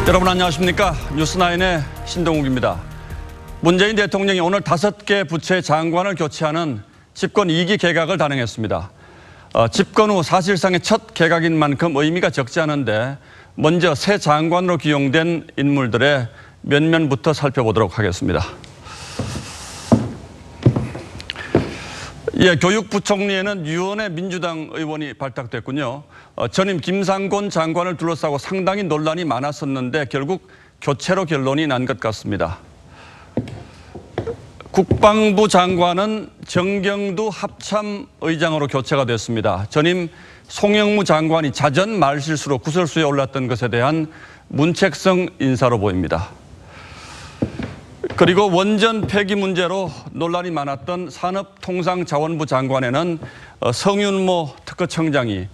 여러분 안녕하십니까? 뉴스나인의 신동욱입니다. 문재인 대통령이 오늘 5개 부처의 장관을 교체하는 집권 2기 개각을 단행했습니다. 집권 후 사실상의 첫 개각인 만큼 의미가 적지 않은데 먼저 새 장관으로 기용된 인물들의 면면부터 살펴보도록 하겠습니다. 예, 교육부총리에는 유원회 민주당 의원이 발탁됐군요. 전임 김상곤 장관을 둘러싸고 상당히 논란이 많았었는데 결국 교체로 결론이 난 것 같습니다. 국방부 장관은 정경두 합참의장으로 교체가 됐습니다. 전임 송영무 장관이 잦은 말실수로 구설수에 올랐던 것에 대한 문책성 인사로 보입니다. 그리고 원전 폐기 문제로 논란이 많았던 산업통상자원부 장관에는 성윤모 특허청장이,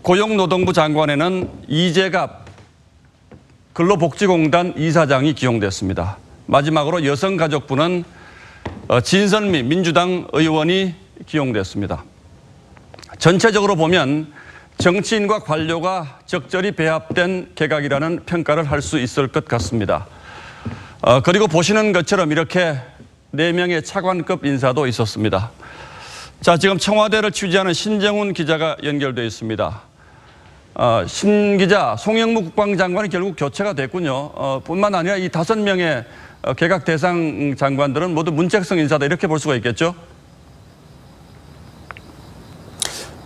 고용노동부 장관에는 이재갑 근로복지공단 이사장이 기용됐습니다. 마지막으로 여성가족부는 진선미 민주당 의원이 기용됐습니다. 전체적으로 보면 정치인과 관료가 적절히 배합된 개각이라는 평가를 할 수 있을 것 같습니다. 그리고 보시는 것처럼 이렇게 4명의 차관급 인사도 있었습니다. 자, 지금 청와대를 취재하는 신정훈 기자가 연결되어 있습니다. 신 기자, 송영무 국방장관이 결국 교체가 됐군요. 뿐만 아니라 이 5명의 개각 대상 장관들은 모두 문책성 인사다, 이렇게 볼 수가 있겠죠?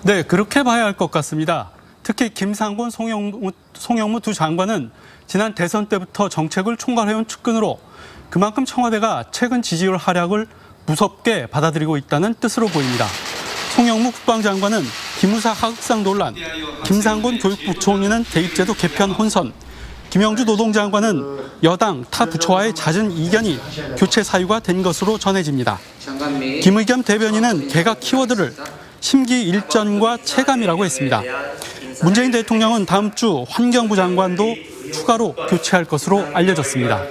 네, 그렇게 봐야 할 것 같습니다. 특히 김상곤, 송영무 두 장관은 지난 대선 때부터 정책을 총괄해온 측근으로 그만큼 청와대가 최근 지지율 하락을 무섭게 받아들이고 있다는 뜻으로 보입니다. 송영무 국방장관은 기무사 하극상 논란, 김상곤 교육부총리는 대입제도 개편 혼선, 김영주 노동장관은 여당 타 부처와의 잦은 이견이 교체 사유가 된 것으로 전해집니다. 김의겸 대변인은 개각 키워드를 심기일전과 체감이라고 했습니다. 문재인 대통령은 다음 주 환경부 장관도 추가로 교체할 것으로 알려졌습니다.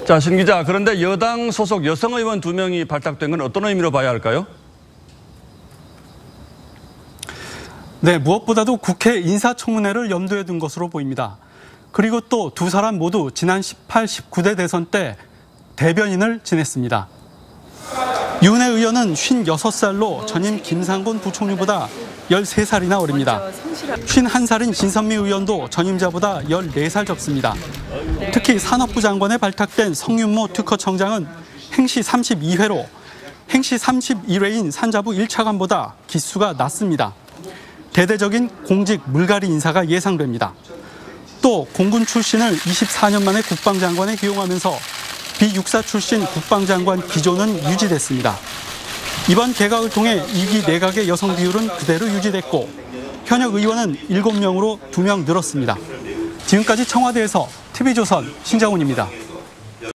자, 신 기자, 그런데 여당 소속 여성 의원 2명이 발탁된 건 어떤 의미로 봐야 할까요? 네, 무엇보다도 국회 인사청문회를 염두에 둔 것으로 보입니다. 그리고 또 두 사람 모두 지난 18, 19대 대선 때 대변인을 지냈습니다. 유은혜 의원은 56살로 전임 김상곤 부총리보다 13살이나 어립니다. 51살인 진선미 의원도 전임자보다 14살 적습니다. 특히 산업부 장관에 발탁된 성윤모 특허청장은 행시 32회로 행시 31회인 산자부 1차관보다 기수가 낮습니다. 대대적인 공직 물갈이 인사가 예상됩니다. 또 공군 출신을 24년 만에 국방장관에 기용하면서 비육사 출신 국방장관 기조는 유지됐습니다. 이번 개각을 통해 2기 내각의 여성 비율은 그대로 유지됐고 현역 의원은 7명으로 2명 늘었습니다. 지금까지 청와대에서 TV조선 신정훈입니다.